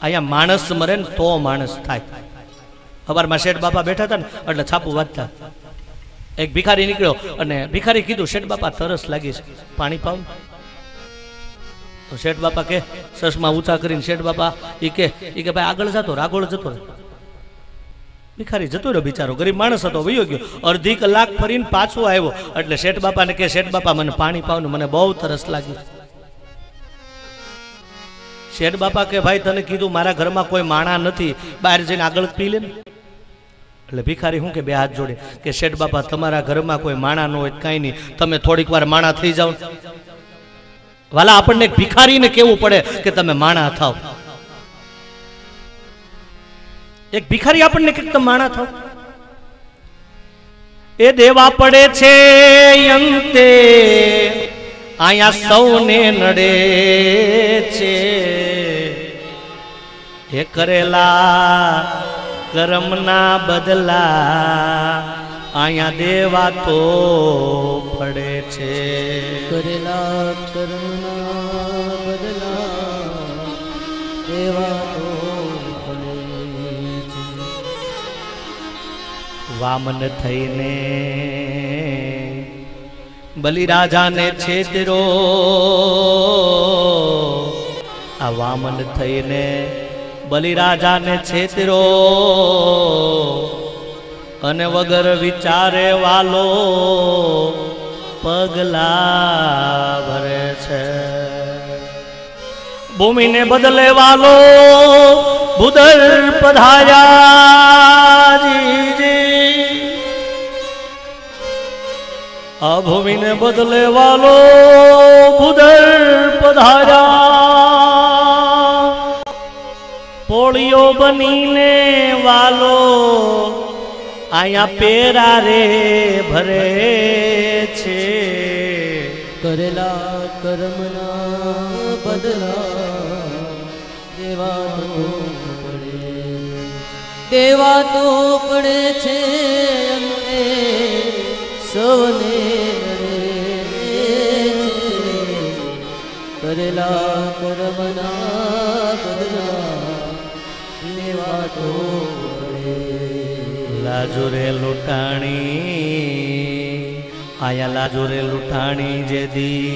અહીંયા માણસ મરે ને તો માણસ થાય. અવારમાં શેઠ બાપા બેઠા હતા ને એટલે છાપું વાંચતા, એક ભિખારી નીકળ્યો અને ભિખારી કીધું, શેઠ બાપા તરસ લાગી છે, પાણી પાવ. તો શેઠ બાપા કે ચશ્મા ઊંચા કરીને શેઠ બાપા એ કે ભાઈ આગળ જતો આગળ જતો રહે. ભિખારી જતો રહ્યો, બિચારો ગરીબ માણસ હતો, વયો ગયો. અડધી કલાક ફરીને પાછો આવ્યો એટલે શેઠ બાપાને કે શેઠ બાપા મને પાણી પાવ ને, મને બહુ તરસ લાગી. શેઠ બાપા કે ભાઈ તને કીધું મારા ઘરમાં કોઈ માણા નથી, બહાર જઈને આગળ પી લે ને. એટલે ભિખારી શું કે બે હાથ જોડે કે શેઠ બાપા તમારા ઘરમાં કોઈ માણા ન હોય કઈ નહીં, તમે થોડીક વાર માણા થઈ જાઓ. વાલા આપણને ભિખારીને કેવું પડે કે તમે માણા થાવ. એક ભિખારી આપણને કે તમે માણા થાવ. એ દેવા પડે છે અંતે આયા સૌને નડે છે, એ કરેલા કર્મના બદલા આયા દેવા તો પડે છે. કરેલા કર્મના બદલા દેવા તો પડે છે. વામન થઈને બલિરાજાને છેતરો, આ વામન થઈને બલિરાજાને છેતરો, અને વગર વિચારે વાલો પગલા ભરે છે. ભૂમિને બદલે વાલો ભૂદર પધાર્યા જીજી, આ ભૂમિને બદલે વાલો ભૂદર પધાર્યા, પોળીઓ બનીને વાલો આયા પેરા રે ભરે છે. કરેલા કર્મના બદલા દેવા તો પડે, દેવા તો પડે છે. અંતે સૌને નડે છે. કરેલા કર્મના બદલા દેવા તો પડે. લાજુ રે લૂંટાણી આયા, લાજુ રે લૂંટાણી જેદી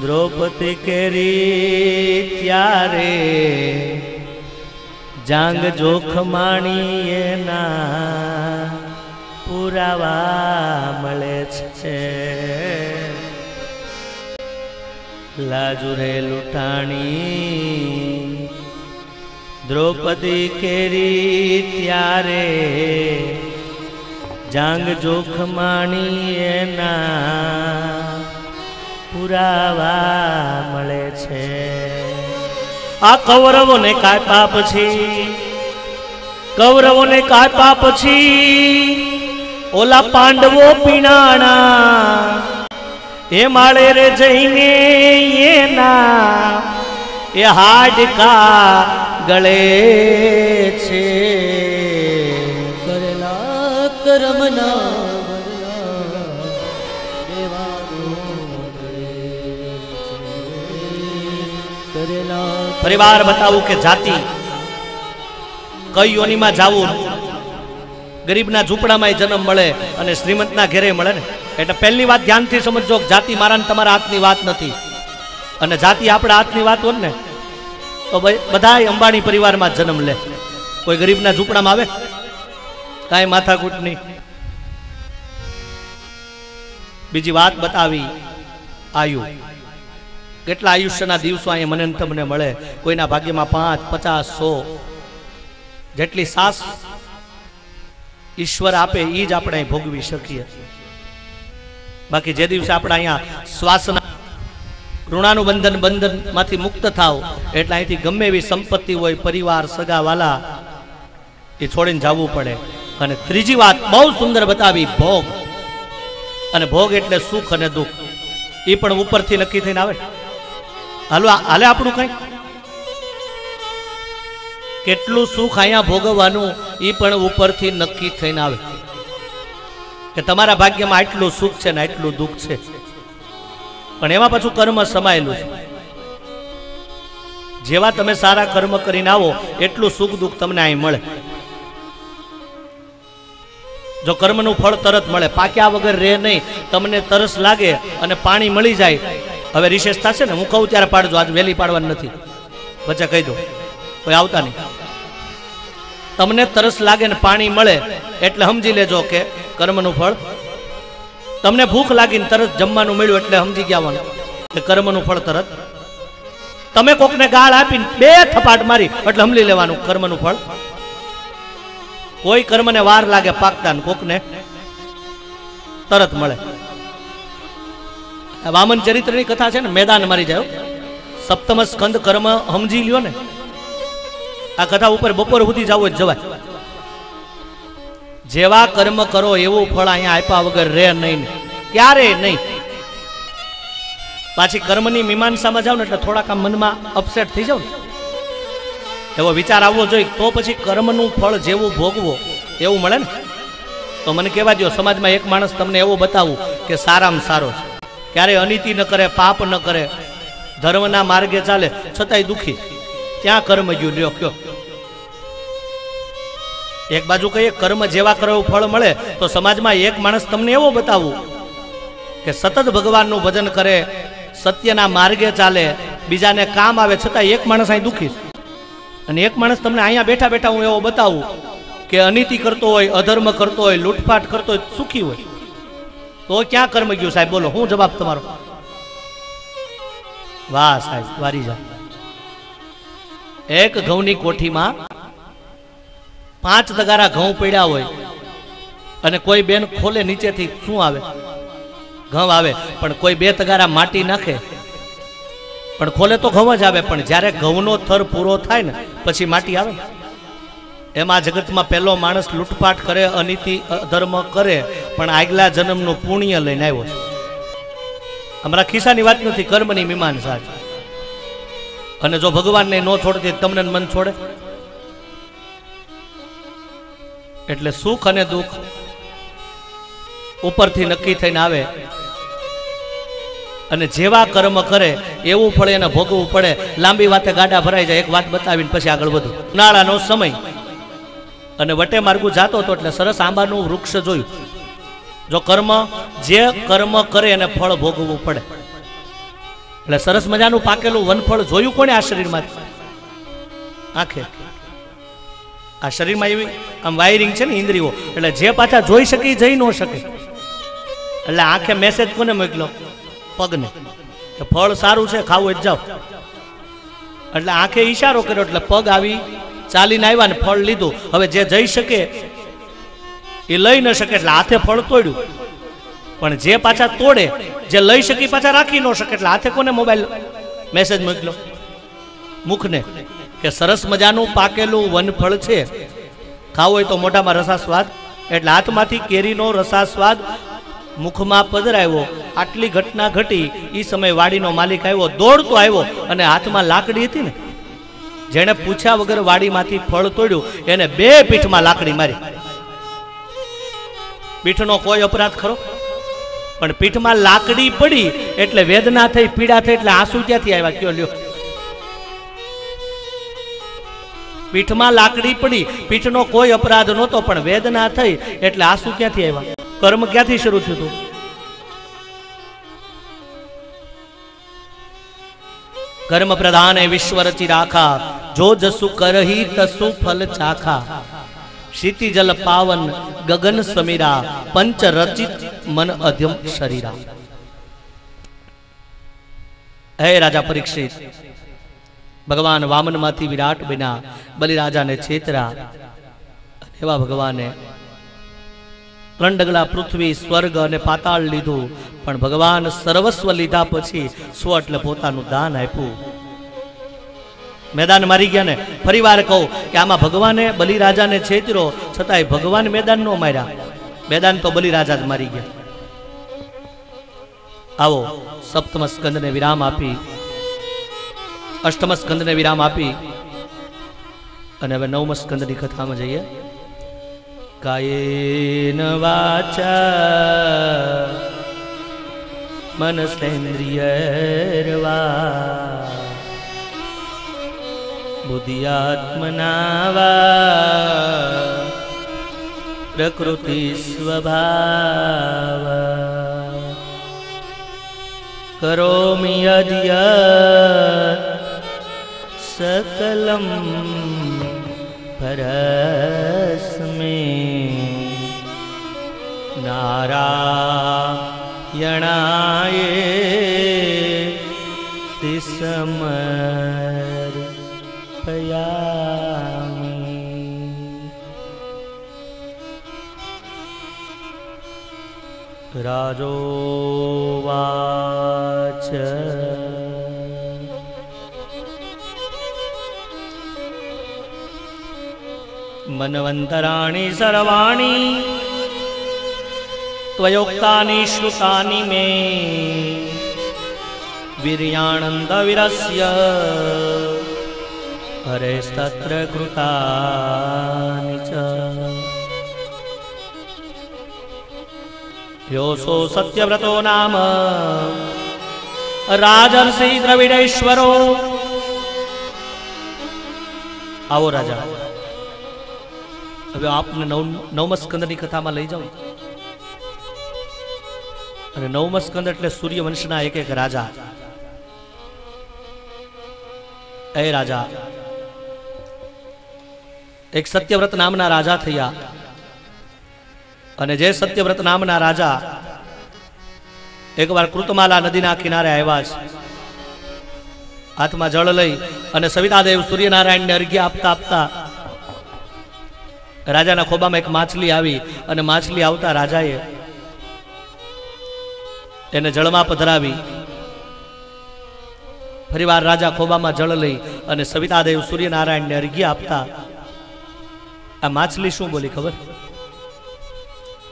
દ્રૌપદી કેરી ત્યારે જાંગ જોખમાણી એના પુરાવા મળે છે. લાજુ રે લૂંટાણી દ્રૌપદી કેરી ત્યારે જાંગ જોખમાણી એના પુરાવા મળે છે. આ કૌરવોને કાપ્યા પછી, કૌરવોને કાપ્યા પછી ઓલા પાંડવો પીણાણા, એ માળે રે જઈને એના એ હાડકા ગળે છે. કરેલા કર્મના બદલા દેવા તો પડે છે. કરેલા પરિવાર બતાવું કે જાતિ કઈ યોનિમાં જાવું. ગરીબના ઝૂંપડામાં જન્મ મળે અને શ્રીમંતના ઘેરે મળે ને. એટલે પહેલી વાત ધ્યાનથી સમજો, જાતિ મારા ને તમારા હાથની વાત નથી. અને જાતિ આપણા હાથની વાત હોત ને તો બધા અંબાણી પરિવારમાં જન્મ લે. કોઈ ગરીબના ઝૂંપડામાં આવે કાંઈ માથાકૂટ નહીં. બીજી વાત બતાવી આયુ. કેટલા આયુષ્યના દિવસો અહીંયા મને તમને મળે. કોઈના ભાગ્યમાં 5, 50, 100 જેટલી સાસ ઈશ્વર આપે એ જ આપણે ભોગવી શકીએ. બાકી જે દિવસે આપણે અહીંયા શ્વાસના ઋણાનું બંધન માંથી મુક્ત થાવ એટલે અહીંથી ગમે એવી સંપત્તિ હોય, પરિવાર, સગા વાલા, એ છોડીને જવું પડે. અને ત્રીજી વાત બહુ સુંદર બતાવી, ભોગ. અને ભોગ એટલે સુખ અને દુઃખ, એ પણ ઉપરથી નક્કી થઈને આવે. હાલે આપણું કઈ કેટલું સુખ અહીંયા ભોગવવાનું એ પણ ઉપરથી નક્કી થઈને આવે કે તમારા ભાગ્યમાં આટલું સુખ છે ને આટલું દુઃખ છે. પણ એમાં પાછું કર્મ સમાયેલું છે. જેવા તમે સારા કર્મ કરીને આવો એટલું સુખ દુઃખ તમને અહીં મળે. જો કર્મનું ફળ તરત મળે, પાક્યા વગર રહે નહીં. તમને તરસ લાગે અને પાણી મળી જાય. હવે રિશેષ થશે ને, હું કહું ત્યારે પાડજો, આજ વહેલી પાડવાની નથી, વચ્ચે કહી દો, કોઈ આવતા નહીં. તમને તરસ લાગે ને પાણી મળે એટલે સમજી લેજો કે કર્મનું ફળ. તમને ભૂખ લાગીને તરત જમવાનું મળ્યું એટલે સમજી ગયા કે કર્મનું ફળ તરત. તમે કોકને ગાળ આપીને 2 થપાટ મારી એટલે સમજી લેવાનું કર્મનું ફળ. કોઈ કર્મને વાર લાગે પાકતા ને કોકને તરત મળે. વામન ચરિત્રની કથા છે ને, મેદાન મારી જાય. સપ્તમ સ્કંદ કર્મ સમજી લ્યો ને, આ કથા ઉપર બપોર સુધી જવું જ જવાય. જેવા કર્મ કરો એવું ફળ અહીંયા આપ્યા વગર રહે નહીં, ક્યારે નહીં. પાછી કર્મની મીમાંસામાં જાવ ને એટલે થોડાક આમ મનમાં અપસેટ થઈ જાવ ને, એવો વિચાર આવવો જોઈએ. તો પછી કર્મનું ફળ જેવું ભોગવો એવું મળે ને. તો મને કહેવા દો, સમાજમાં એક માણસ તમને એવો બતાવું કે સારામાં સારો છે, ક્યારેય અનીતિ ન કરે, પાપ ન કરે, ધર્મના માર્ગે ચાલે, છતાંય દુઃખી, ત્યાં કર્મ ગયું લ્યો કયો. એક બાજુ કહીએ કર્મ જેવા કરો એવું ફળ મળે, તો સમાજમાં એક માણસ તમને એવો બતાવું કે સતત ભગવાનનું ભજન કરે, સત્યના માર્ગે ચાલે, બીજાને કામ આવે, છતાં એક માણસ અહીં દુઃખી. અને એક માણસ તમને અહીંયા બેઠા બેઠા હું એવો બતાવું કે અનીતિ કરતો હોય, અધર્મ કરતો હોય, લૂંટફાટ કરતો હોય, સુખી હોય. તો ક્યાં કર્મ ગયું સાહેબ? બોલો, શું જવાબ તમારો? વાહ સાહેબ, વારી જા. એક ઘઉંની કોઠીમાં 5 તગારા ઘઉં પડ્યા હોય અને કોઈ બેન ખોલે, નીચેથી શું આવે? ઘઉં આવે. પણ કોઈ 2 તગારા માટી નાખે પણ ખોલે તો ઘઉં જ આવે. પણ જ્યારે ઘઉંનો થર પૂરો થાય ને પછી માટી આવે. એમાં જગતમાં પહેલો માણસ લૂંટફાટ કરે, અનીતિ અધર્મ કરે, પણ આગલા જન્મનું પુણ્ય લઈને આવ્યો છે. અમારા ખિસ્સાની વાત નથી, કર્મની મીમાંસા છે. અને જો ભગવાનને ન છોડતી તમને મન છોડે? એટલે સુખ અને દુઃખ ઉપરથી નક્કી થઈને આવે. અને જેવા કર્મ કરે એવું ફળ એને ભોગવવું પડે. લાંબી વાતે ગાડા ભરાઈ જાય. એક વાત બતાવીને પછી આગળ વધુ. ઉનાળાનો સમય અને વટે માર્ગું જાતો હતો એટલે સરસ આંબાનું વૃક્ષ જોયું. જો જે કર્મ કરે એને ફળ ભોગવવું પડે. એટલે સરસ મજાનું પાકેલું વનફળ જોયું કોને? આ શરીરમાં આંખે. આ શરીરમાં એવી આમ વાયરિંગ છે ને, ઇન્દ્રિયો. એટલે જે પાછા જોઈ શકે જઈ ન શકે. એટલે આંખે મેસેજ કોને મોકલો? પગને, કે ફળ સારું છે, ખાવું જ જાઓ. એટલે આંખે ઈશારો કર્યો એટલે પગ આવી ચાલીને આવ્યા ને ફળ લીધું. હવે જે જઈ શકે એ લઈ ન શકે એટલે હાથે ફળ તોડ્યું. પણ જે પાછા તોડે, જે લઈ શકે પાછા રાખી ન શકે એટલે હાથે કોને મોબાઈલ મેસેજ મોકલો? મુખને, કે સરસ મજાનું પાકેલું વનફળ છે, ખાવું હોય તો મોઢામાં રસાસ્વાદ. એટલે હાથમાંથી કેરીનો રસાસ્વાદ મુખમાં પધરાવ્યો. આટલી ઘટના ઘટી. એ સમય વાડીનો માલિક આવ્યો, દોડતો આવ્યો અને હાથમાં લાકડી હતી ને, જેણે પૂછ્યા વગર વાડીમાંથી ફળ તોડ્યું એને 2 પીઠમાં લાકડી મારી. પીઠનો કોઈ અપરાધ ખરો? પણ પીઠમાં લાકડી પડી એટલે વેદના થઈ, પીડા થઈ, એટલે આંસુ ક્યાંથી આવ્યા? કયો લ્યો. પીઠમાં લાકડી પડી, પીઠનો કોઈ અપરાધ નહોતો, પણ વેદના થઈ એટલે આંસુ ક્યાંથી આવ્યા? કર્મ ક્યાંથી શરૂ થયું હતું? કર્મ પ્રધાન વિશ્વ રચી રાખા, જો જસુ કરહી તસુ ફલ ચાખા. ક્ષિતિ જલ પાવન ગગન સમીરા, પંચ રચિત મન અધ્યમ શરીરા. હે રાજા પરીક્ષિત, ભગવાન વામનમાંથી વિરાટ બન્યા, બલિરાજાને છેતરા. એવા ભગવાને 3 ડગલા પૃથ્વી, સ્વર્ગ અને પાતાળ લીધું. પણ ભગવાન સર્વસ્વ લીધા પછી સ્વ એટલે પોતાનું દાન આપ્યું. મેદાન મારી ગયા ને. ફરી વાર કહું કે આમાં ભગવાને બલિરાજાને છેતર્યો, છતાંય ભગવાન મેદાન નો માર્યા. મેદાન તો બલિરાજા જ મારી ગયા. આવો સપ્તમ સ્કંદને વિરામ આપી, અષ્ટમ સ્કંદને વિરામ આપી અને હવે 9મ સ્કંદની કથામાં જઈએ. કાયેન વાચા મનસેન્દ્રિયર્વા बुद्धियात्मना वा प्रकृति स्वभाव करोमि यद्यत् सकलं परस्मै नारायणायेति समर्पयामि। राजोवाच मनवन्तराणि सर्वाणि त्वयोक्तानि श्रुतानि मे वीर्यानन्दवीरस्य हरेस्तत्र कृतानि च योऽसौ सत्यव्रतो नाम राजर्षि द्रविडेश्वरो। आओ राजा, હવે આપને નવમ સ્કંદની કથામાં લઈ જાઉં। અને નવમ સ્કંદ એટલે સૂર્યવંશના એક એક રાજા। એ રાજા એક સત્યવ્રત નામના રાજા થયા। અને જે સત્યવ્રત નામના રાજા એકવાર કૃતમાલા નદીના કિનારે આવ્યા છે। હાથમાં જળ લઈ અને સવિતાદેવ સૂર્યનારાયણને અર્ઘ્ય આપતા આપતા રાજાના ખોબામાં એક માછલી આવી અને માછલી આવતા રાજાએ એને જળમાં પધરાવી। ફરીવાર રાજા ખોબામાં જળ લઈ અને સવિતાદેવ સૂર્યનારાયણને અર્ઘ્ય આપતા આ માછલી શું બોલી ખબર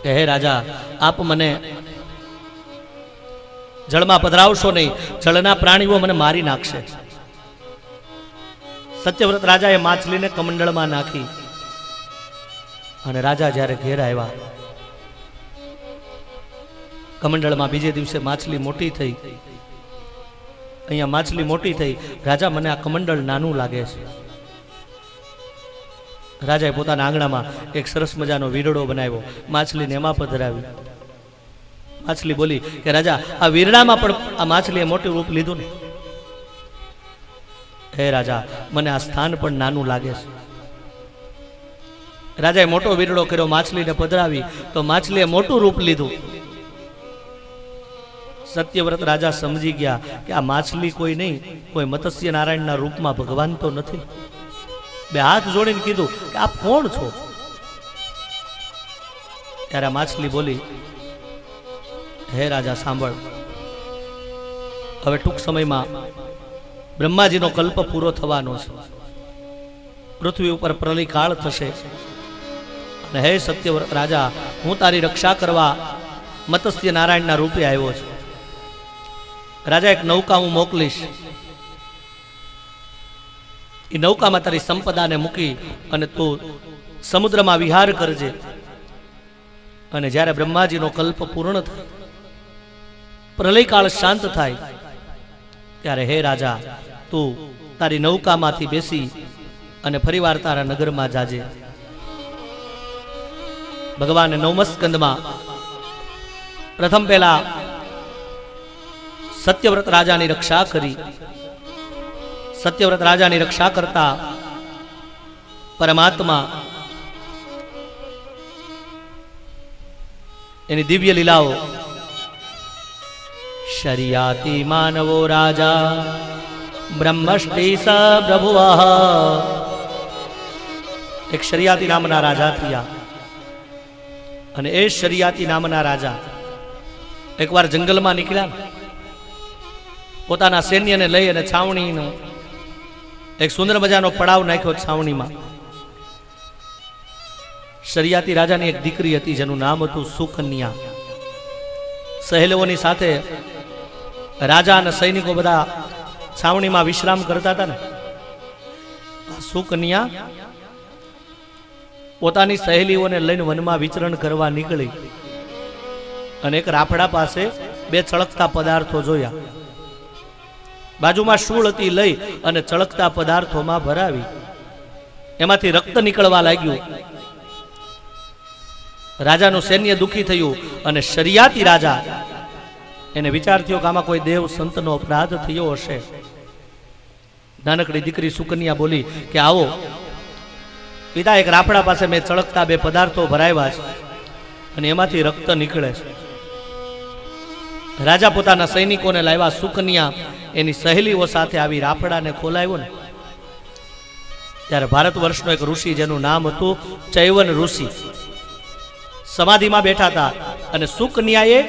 કે હે રાજા, આપ મને જળમાં પધરાવશો નહીં, જળના પ્રાણીઓ મને મારી નાખશે। સત્યવ્રત રાજાએ માછલીને કમંડળમાં નાખી અને રાજા જ્યારે ઘેર આવ્યા, કમંડળમાં બીજે દિવસે માછલી મોટી થઈ। અહીંયા માછલી મોટી થઈ, રાજા મને આ કમંડળ નાનું લાગે છે। રાજાએ પોતાના આંગણામાં એક સરસ મજાનો વીરડો બનાવ્યો, માછલીને એમાં પધરાવી। માછલી બોલી કે રાજા, આ વીરડામાં પણ આ માછલીએ મોટું રૂપ લીધું ને। હે રાજા, મને આ સ્થાન પણ નાનું લાગે છે। રાજાએ મોટો વીરડો કર્યો, માછલીને પધરાવી તો માછલીએ મોટું રૂપ લીધું। સત્યવ્રત રાજા સમજી ગયા કે આ માછલી કોઈ નહીં, કોઈ મત્સ્ય નારાયણના રૂપમાં ભગવાન તો નથી। બે હાથ જોડીને કીધું કે આપ કોણ છો? ત્યારે માછલી બોલી, હે રાજા સાંભળ, હવે ટૂંક સમયમાં બ્રહ્માજીનો કલ્પ પૂરો થવાનો છે। પૃથ્વી ઉપર પ્રલય કાળ થશે અને હે સત્યવ્રત રાજા, હું તારી રક્ષા કરવા મત્સ્ય નારાયણના રૂપે આવ્યો છું। રાજા એક નૌકા હું મોકલીશ, એ નૌકામાં તારી સંપદાને મૂકી અને તું સમુદ્રમાં વિહાર કરજે। અને જ્યારે બ્રહ્માજીનો કલ્પ પૂર્ણ થાય, પ્રલયકાળ શાંત થાય, ત્યારે હે રાજા, તું તારી નૌકામાંથી બેસી અને ફરીવાર તારા નગરમાં જાજે। ભગવાને નવમ સ્કંદમાં પ્રથમ પહેલા સત્યવ્રત રાજાની રક્ષા કરી। સત્યવ્રત રાજાની રક્ષા કરતા પરમાત્મા એની દિવ્ય લીલાઓ, શરિયાતિ માનવો રાજા બ્રહ્મષ્ટિ સ પ્રભુઃ। એક શરિયાતી નામના રાજા થયા અને એ શરિયાતી નામના રાજા એકવાર જંગલમાં નીકળ્યા, પોતાના સૈન્યને લઈ અને છાવણીનો એક સુંદર મજાનો પડાવ નાખ્યો। છાવણીમાં શરિયાતી રાજાની એક દીકરી હતી જેનું નામ હતું સુકન્યા। સહેલીઓની સાથે રાજા અને સૈનિકો બધા છાવણીમાં વિશ્રામ કરતા હતા ને, સુકન્યા પોતાની સહેલીઓને લઈને વનમાં વિચરણ કરવા નીકળી અને એક રાફડા પાસે બે ચળકતા પદાર્થો જોયા। બાજુમાં શૂળ હતી લઈ અને ચળકતા પદાર્થોમાં ભરાવી. એમાંથી રક્ત નીકળવા લાગ્યું. રાજાનું સૈન્ય દુખી થયું અને શરિયાતી રાજા એને વિચાર થયો કે આમાં કોઈ દેવ સંતનો અપરાધ થયો હશે. નાનકડી દીકરી સુકન્યા બોલી કે આવો પિતા, એક રાફડા પાસે મેં ચળકતા બે પદાર્થો ભરાવ્યા છે અને એમાંથી રક્ત નીકળે છે. રાજા પોતાના સૈનિકોને લાવ્યા. સુકન્યા એની સહેલીઓ સાથે આવી રાફડાને ખોલાવ્યો ને ત્યારે ભારત વર્ષનો એક ઋષિ જેનું નામ હતું ચૈવન ઋષિ સમાધિમાં બેઠા હતા અને સુકન્યાએ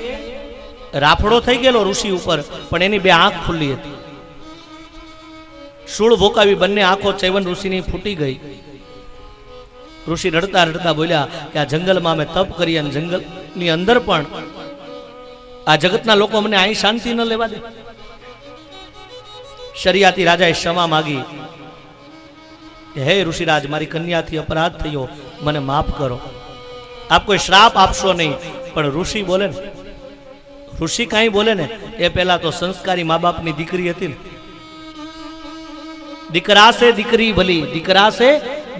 રાફડો થઈ ગયેલો ઋષિ ઉપર, પણ એની બે આંખ ખુલ્લી હતી. શૂળ ભોકાવી બંને આંખો ચૈવન ઋષિની ફૂટી ગઈ. ઋષિ રડતા રડતા બોલ્યા કે આ જંગલમાં અમે તપ કરી અને જંગલની અંદર પણ આ જગતના લોકો મને અહીં શાંતિ ન લેવા દે. શરિયાતી રાજાએ ક્ષમા માગી કે હે ઋષિરાજ, મારી કન્યાથી અપરાધ થયો, મને માફ કરો. આપ કોઈ શ્રાપ આપશો નહીં. પણ ઋષિ બોલે ને, ઋષિ કાંઈ બોલે ને એ પહેલા તો સંસ્કારી મા બાપની દીકરી હતી ને. દીકરા સે દીકરી ભલી, દીકરા સે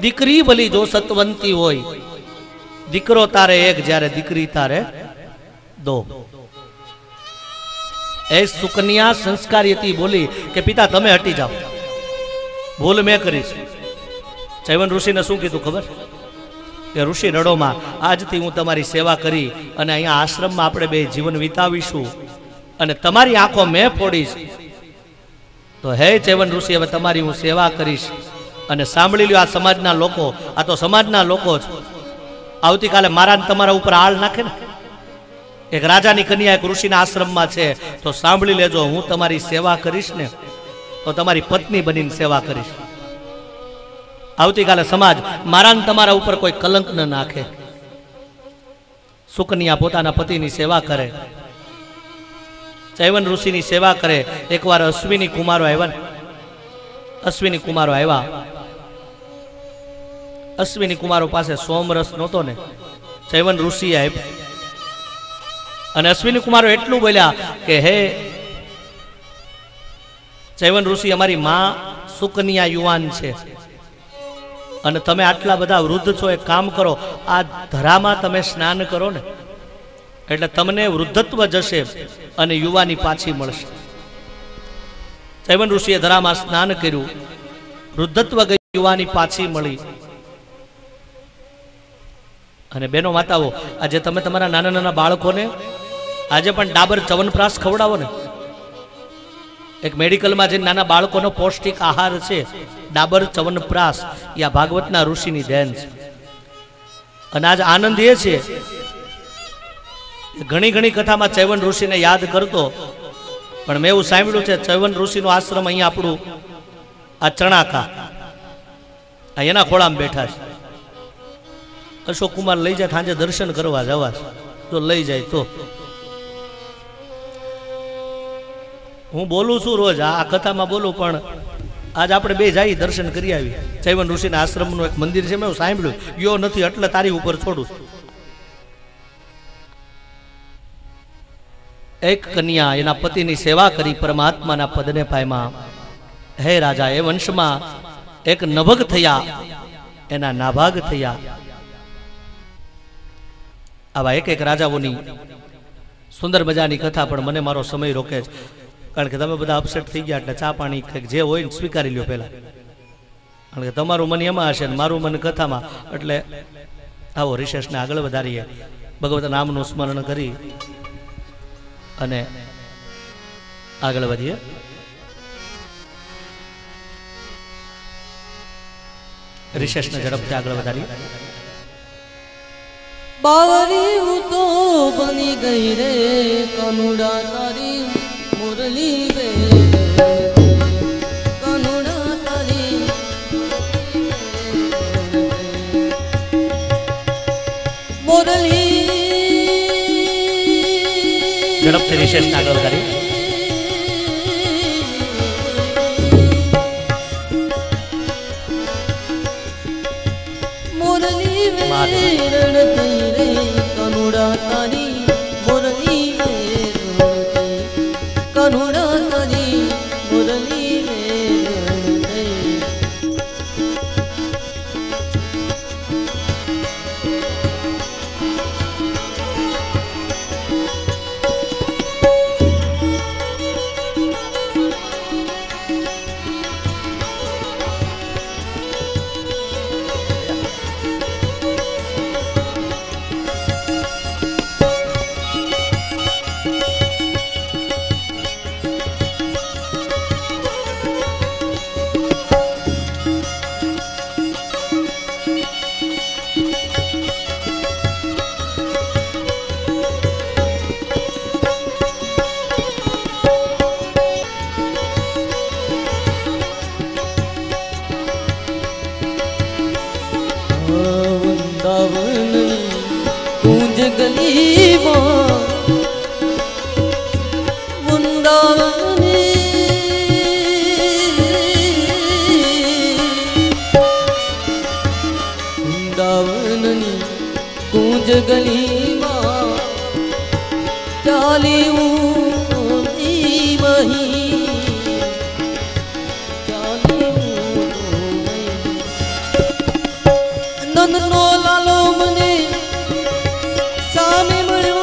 દીકરી ભલી જો સતવંતી હોય. દીકરો તારે એક, જ્યારે દીકરી તારે દો. એ સુકન્યા સંસ્કારી હતી, બોલી કે પિતા તમે હટી જાઓ, ભૂલ મેં કરી છે. ચૈવન ઋષિને શું કીધું ખબર કે ઋષિ રડોમાં, આજથી હું તમારી સેવા કરી અને અહીંયા આશ્રમમાં આપણે બે જીવન વિતાવીશું અને તમારી આંખો મેં ફોડીશ. તો હે ચૈવન ઋષિ, હવે તમારી હું સેવા કરીશ. અને સાંભળી લ્યો આ સમાજના લોકો, આ તો સમાજના લોકો છે. આવતીકાલે મારા તમારા ઉપર આળ નાખે ને. એક રાજાની કન્યા એક ઋષિના આશ્રમમાં છે, તો સાંભળી લેજો, હું તમારી સેવા કરીશ ને તો તમારી પત્ની બનીને સેવા કરીશ. આવતીકાલે સમાજ મારા તમારા ઉપર કોઈ કલંક ન નાખે. સુકન્યા પોતાના પતિની સેવા કરે, ચૈવન ઋષિની સેવા કરે. એકવાર અશ્વિની કુમારો આવ્યા. અશ્વિની કુમારો આવ્યા. અશ્વિની કુમારો પાસે સોમરસ નહોતો ને, ચૈવન ઋષિએ આપ્યો. અને અશ્વિની કુમારો એટલું બોલ્યા કે હે ચૈવન ઋષિ, અમારી માં સુકન્યા યુવાન છે અને તમે આટલા બધા વૃદ્ધ છો. એક કામ કરો, આ ધરામાં તમે સ્નાન કરો ને એટલે તમને વૃદ્ધત્વ જશે અને યુવાની પાછી મળશે. ચૈવન ઋષિએ ધરામાં સ્નાન કર્યું, વૃદ્ધત્વ ગઈ, યુવાની પાછી મળી. અને બેનો માતાઓ, આજે તમે તમારા નાના નાના બાળકોને આજે પણ ડાબર ચવનપ્રાશ ખવડાવો ને. એક મેડિકલમાં જે નાના બાળકોનો પૌષ્ટિક આહાર છે ડાબર ચવનપ્રાશ, એ આ ભાગવતના ઋષિની દેન છે. અને આજ આનંદ એ છે, ઘણી ઘણી કથામાં ચૈવન ઋષિને યાદ કરતો, પણ મેં એવું સાંભળ્યું છે ચૈવન ઋષિનો આશ્રમ અહીંયા આપણું આ ચણાકા એના ખોળામાં બેઠા છે. અશોક કુમાર લઈ જાય સાંજે દર્શન કરવા જવા, જો લઈ જાય તો. હું બોલું છું રોજ, આ કથામાં બોલું, પણ આજ આપણે બે જઈ દર્શન કરી આવી. ચૈવન ઋષિના આશ્રમનું એક મંદિર છે, મેં સાંભળ્યું, યો નથી એટલે તારી ઉપર છોડું. એક કન્યા એના પતિની સેવા કરી, પરમાત્માના પદને પામ્યા. હે રાજા, એ વંશમાં એક નભગ થયા, એના નાભાગ થયા. આવા એક એક રાજાઓની સુંદર મજાની કથા, પણ મને મારો સમય રોકે છે, કારણ કે તમે બધા અપસેટ થઈ ગયા એટલે ચા પાણી જે હોય ને સ્વીકારી લ્યો પહેલા, કારણ કે તમારું મન એમાં હશે ને મારું મન કથામાં. એટલે આવો રિશેષને આગળ વધારીએ, ભગવત નામનું સ્મરણ કરી અને આગળ વધીએ. રિશેષને ઝડપથી આગળ વધારીએ. બાવરી હું તો બની ગઈ રે કનુડા તારી મુરલી રે, કનુડા તારી મુરલી. ઝડપથી રિશેષને આગળ વધારીએ. મુરલી રડતી રે કનુડા તારી મુરલી, કનુડા તારી મુરલી. वृंदावन गूंज गली माँ वृंदावन वृंदावन गूंज गली माँ चाली वही नंदनो लालो मने सामे मळ्यो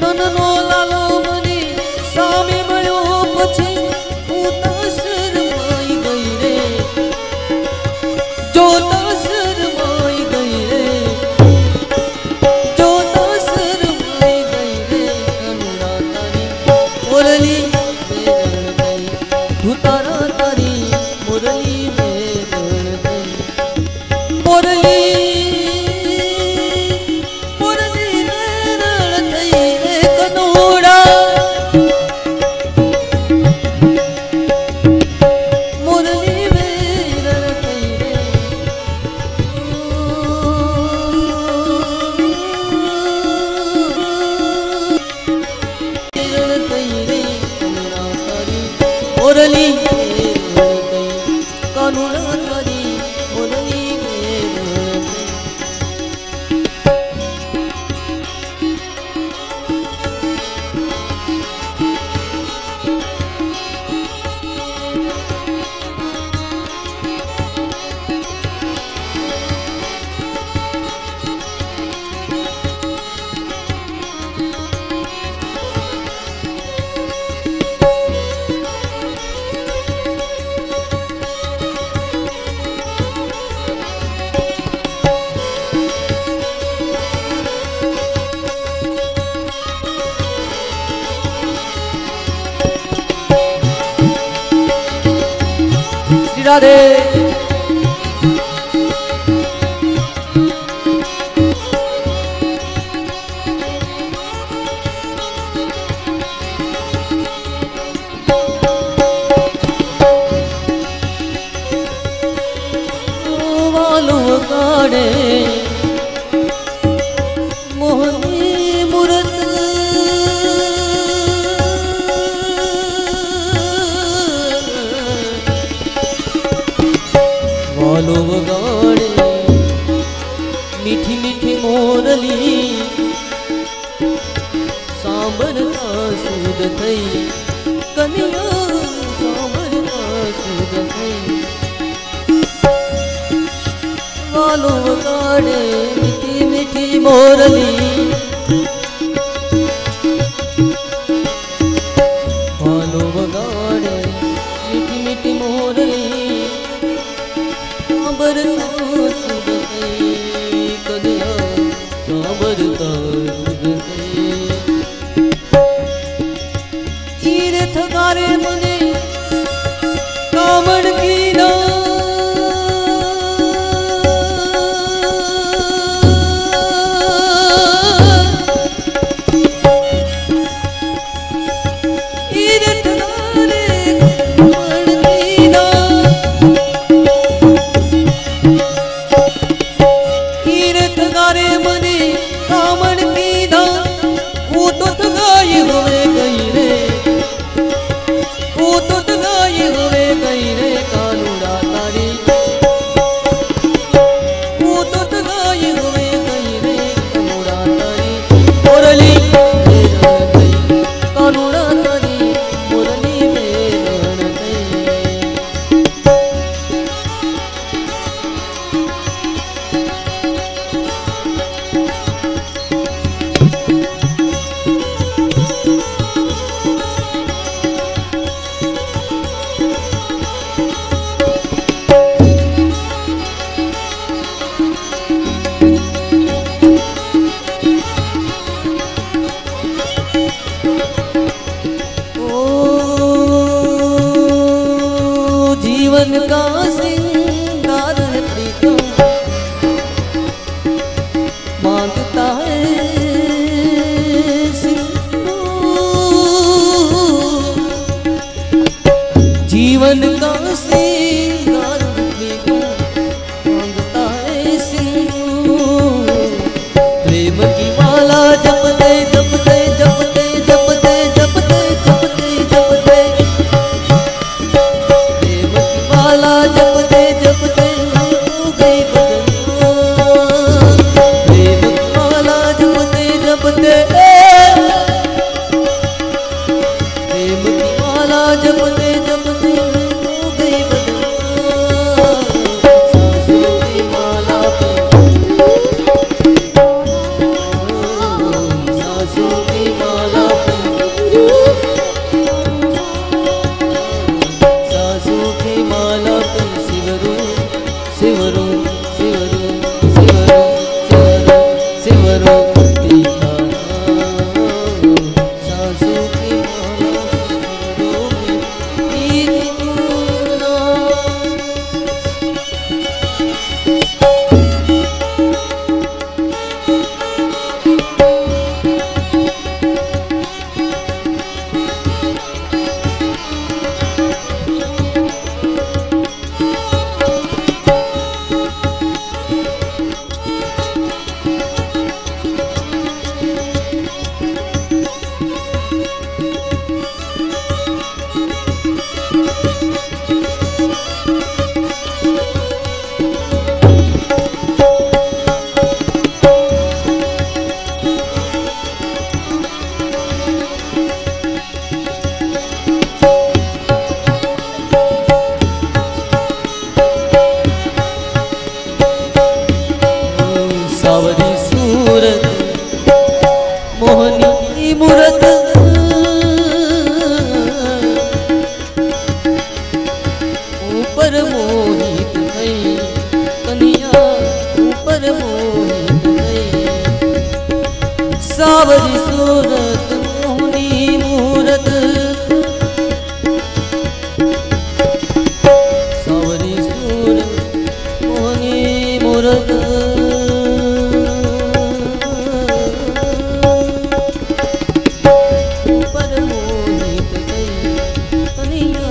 नंदनो लालो मने सामे मळ्यो पछी हूँ तो शरमाई गई रे जो तो शरमाई गई रे जो तो शरमाई गई रे कनुड़ा तारी मुरली बेरण गई धुतारा तारी मुरली बेरण गई मुरली मुरली बेरण गई रे कनुड़ा मुरली बेरण गई रे बेरण गई रे कनुड़ा तारी मुरली बेरण गई कनुड़ा तारी मुरली बेरण गई श्री राधे वालो गाड़े मोहनी मूरत वालो गाड़े मीठी मीठी मोरली सांभरता सुध थई कन्या सांभरता सुध थई वालो गाड़े मीठी मीठी मोरली वालो गाड़े मीठी मीठी मोरली सांभरता सुध थई कन्या सांभरता सुध थई तीर्थ गारे मने कामड़ की ना जीवन का श्रृंगार मांगता है सिंधु। प्रेम की माला जपते जपते जपते जपते जपते जपते जपते, प्रेम की माला जपते जपते हो गई बदनाम। प्रेम की माला जपते जपते, प्रेम की माला जपते जपते हो गई बदनाम। सांसों की माला सांसों की माला सांसों की माला सिवरो सिवरो सिवरो सिवरो सिवरो सिवरो तीखा सांसों की माला सिवरो तीखा। सावरी सूरत मोहनी मूरत, ऊपर मोहित गई कन्या ऊपर मोहित गई। सावरी सूरत मोहनी मूरत, सावरी सूरत मोहनी मूरत, ऊपर मोहित गई कन्या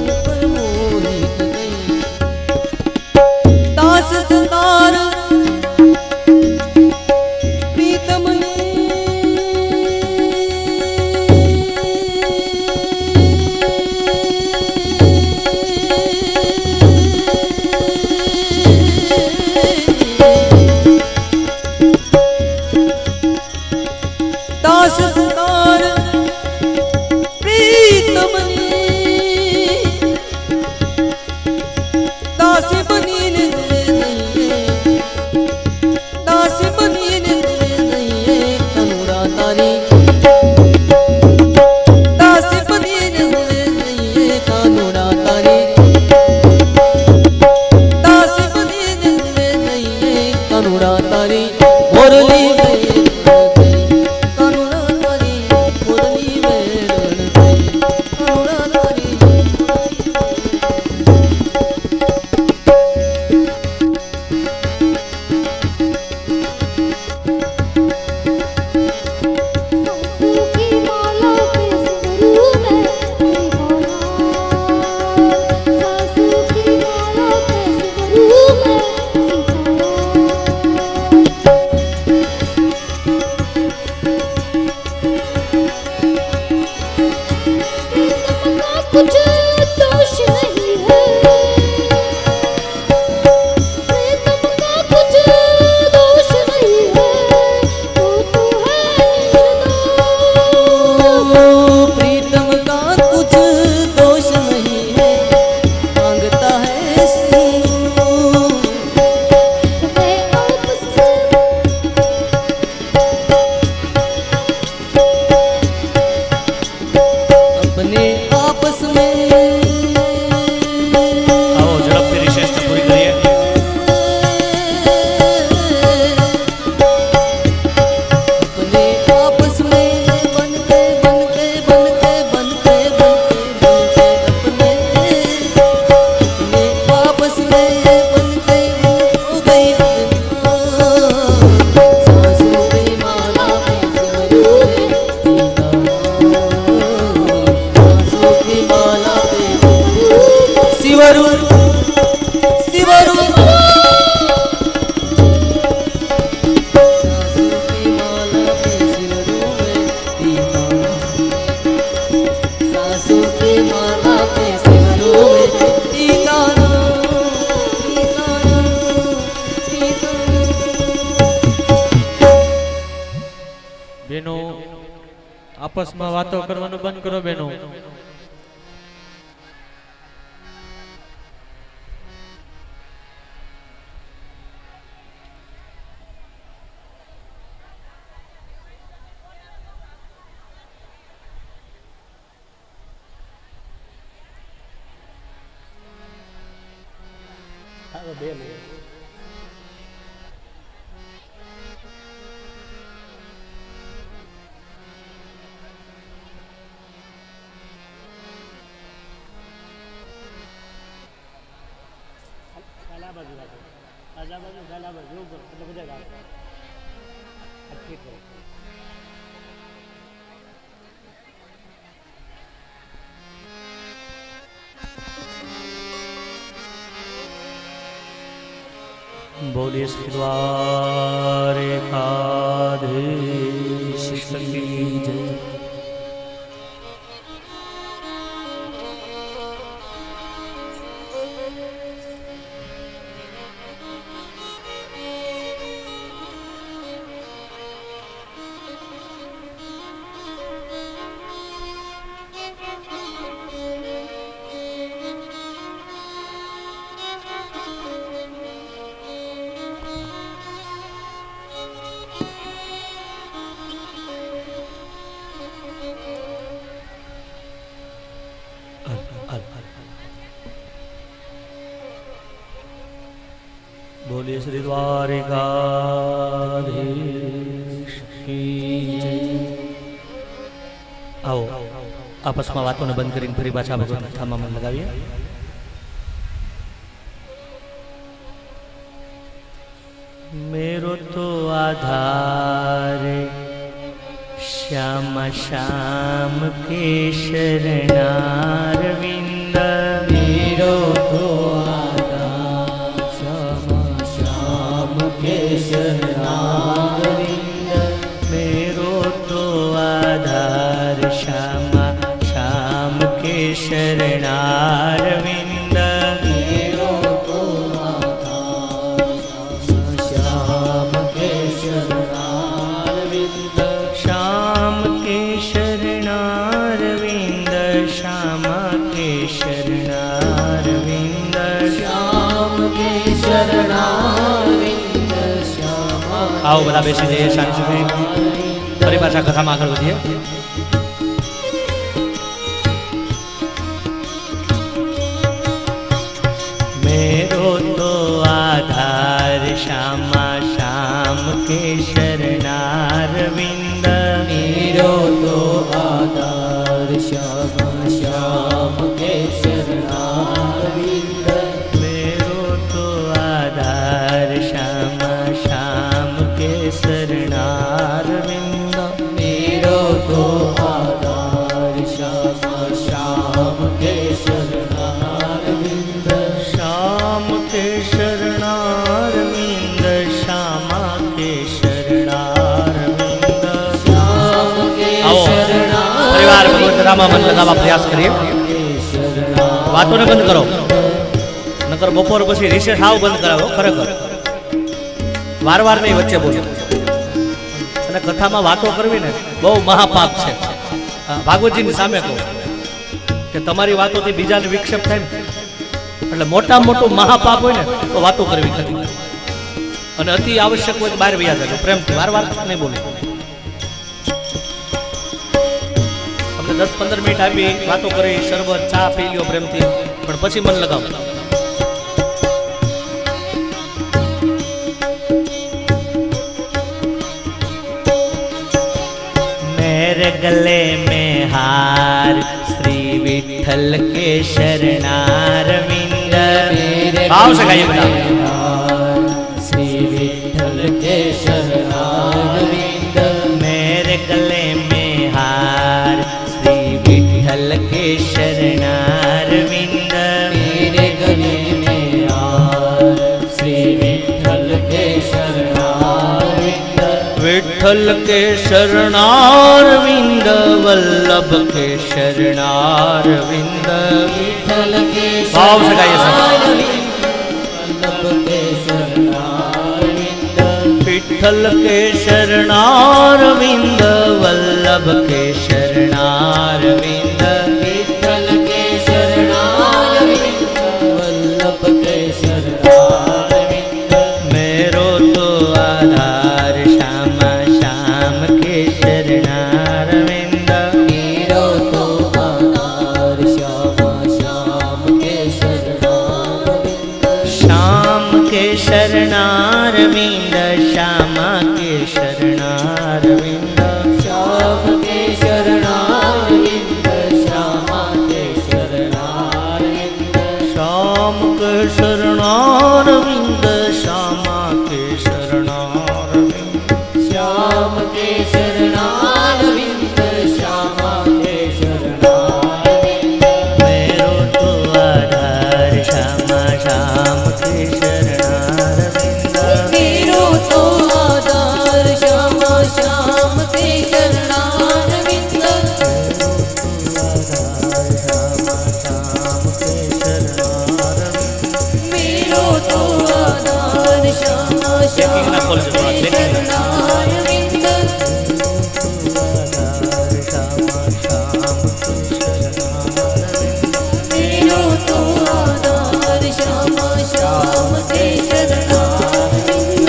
ऊपर मोहित गई। दास सितार प्रीतम ने बेनो आपस में बातों करवानो बंद करो बेनो। बोलिए श्री द्वारिकाधीश की जय। बोलिए श्री द्वारिकाधीश की जय। आओ आपस में बातों ने बंद करीने फरी पाछा भगवत कथामां मन लगावीए। मेरो तो आधार श्याम श्याम के शरणारविंद। मेरो तो शरणारविंद। मेरो तो आधार श्यामा श्याम के शरणारविंद। मेरो तो आधार श्याम के शरणारविंद। श्याम के शरणारविंद। श्यामा के शरणारविंद। श्याम के शरणारविंद। आओ बड़ा बेसी जाइए शांति से। फरी पाछा कथा में आगे बढ़िए। मेरो तो आधार श्यामा श्याम के शरणारविंद। मेरो तो आधार श्यामा श्याम के शरणारविंद। मेरो तो आधार श्यामा श्याम के शरणारविंद। मेरो तो आधार श्यामा श्याम के शरणारविंद। श्याम के शरणारविंद। श्यामा के शरणारविंद। श्याम के शरणारविंद। परिवार भगवत रामा मन लगावा प्रयास करिए। बातों ने बंद करो नकर बपोर पछी रिसेस हाव बंद करावो। खरेखर वार वार नहीं वच्चे बोलो। અને કથામાં વાતો કરવી ને બહુ મહાપાપ છે। ભાગવતજીની સામે કહું કે તમારી વાતોથી બીજાને વિક્ષેપ થાય ને એટલે મોટામાં મોટું મહાપાપ હોય ને તો વાતો કરવી ખરી। અને અતિ આવશ્યક હોય તો બહાર વયા જાય પ્રેમથી વારવાર નહીં બોલે। આપણે 10-15 મિનિટ આપી વાતો કરી શરબત ચા પી લ્યો પ્રેમથી પણ પછી મન લગાવો। मेरे गले में हार श्री विठल के शरणारविंद। भाव से गाइए बता। श्री विठल के शरणारविंद। मेरे गले में हार श्री विठल के शरणारविंद। मेरे गले में हार श्री विठल के शरणारविंद। विठल के शरणारविंद। वल्लभ के शरणारविंद। विठल के भाव से गाइए सब। वल्लभ के शरणारविंद। विठल के शरणारविंद वल्लभ के शरणारविंद विठ्ठल के शरणारविंद वल्लभ के शरणारविंद मेरो तो आधार श्यामा श्याम के शरणारविंद मेरो तो आधार श्यामा श्याम के शरणारविंद श्याम के शरणारविंद श्यामा के शरणारविंद श्याम के शरणारविंद श्यामा के शरणारविंद श्याम के शरणारविंद श्यामा के शरणारविंद श्याम के शरणारविंद श्यामा के शरणारविंद मेरो तो आधार श्यामा श्याम के शरणारविंद मेरो तो आधार श्यामा श्याम के शरणारविंद मेरो तो आधार श्यामा श्याम के शरणारविंद मेरो तो आधार श्यामा श्याम के शरणारविंद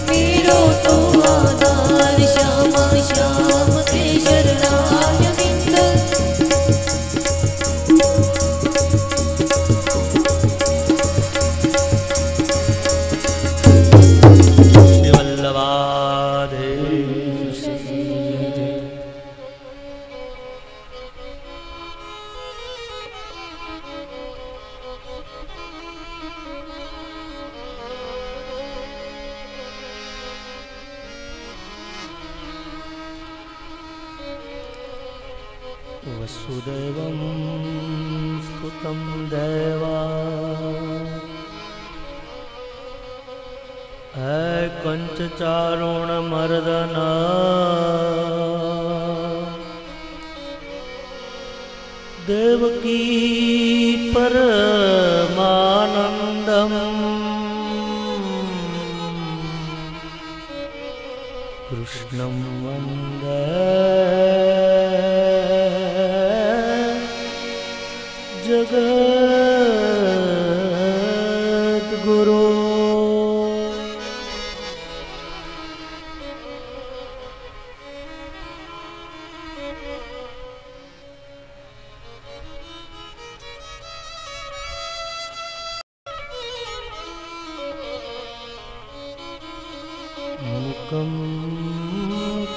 मेरो तो आधार श्यामा श्याम के शरणारविंद वल्लभाधीश वसुदेवं स्तुतं देवा कंचचारुणमर्दन देवकी परमानन्दम् कृष्णं वन्दे जगद्गुरो मूकं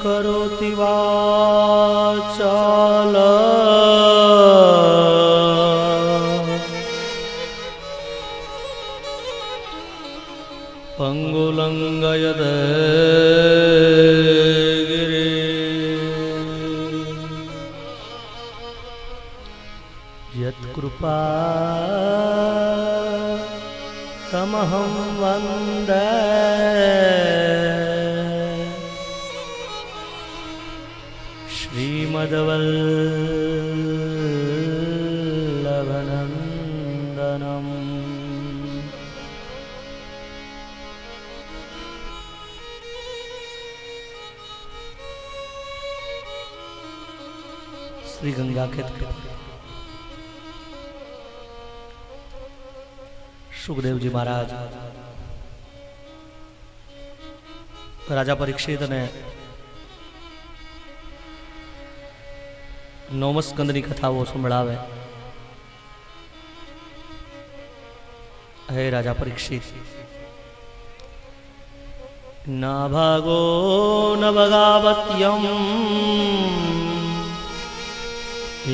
करोति वाचाल पंगुलंगयते गिरि यत्कृपा तमहं वन्दे श्रीमद्वल्लभनन्दनम् श्री गंगा के सुखदेव जी महाराज राजा परीक्षित ने नवम स्कंदनी कथाओं संभळावे। हे राजा परीक्षित, न भागो न भगावत्यम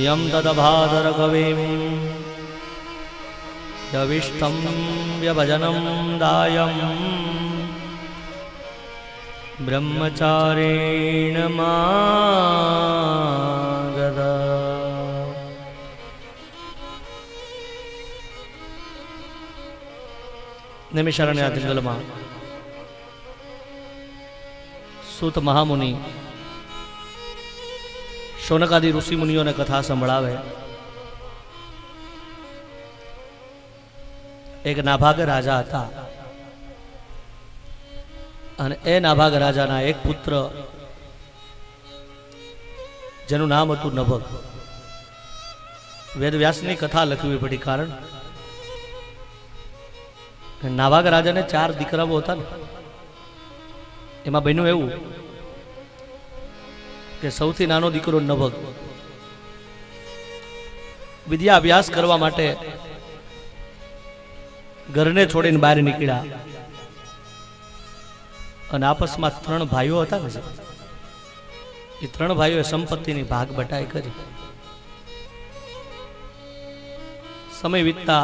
यम तदभादर कविम यविष्टम व्यभजनम दायम ब्रह्मचारेण मागदा। नैमिषारण्य जंगल में सूत महामुनि शौनकादि ऋषि मुनियों ने कथा संभळावे। એક નાભાગ રાજા હતા અને એ નાભાગ રાજાના એક પુત્ર જેનું નામ હતું નભગ. વેદવ્યાસની કથા લખવી પડી, કારણ કે નાભાગ રાજાને 4 દીકરાઓ હતા ને, એમાં બન્યું એવું કે સૌથી નાનો દીકરો નભગ વિદ્યા અભ્યાસ કરવા માટે ઘરને છોડીને બહાર નીકળ્યા અને આપસમાં 3 ભાઈઓ હતા ને, એ 3 ભાઈઓએ સંપત્તિની ભાગ બટાઈ કરી. સમય વીતતા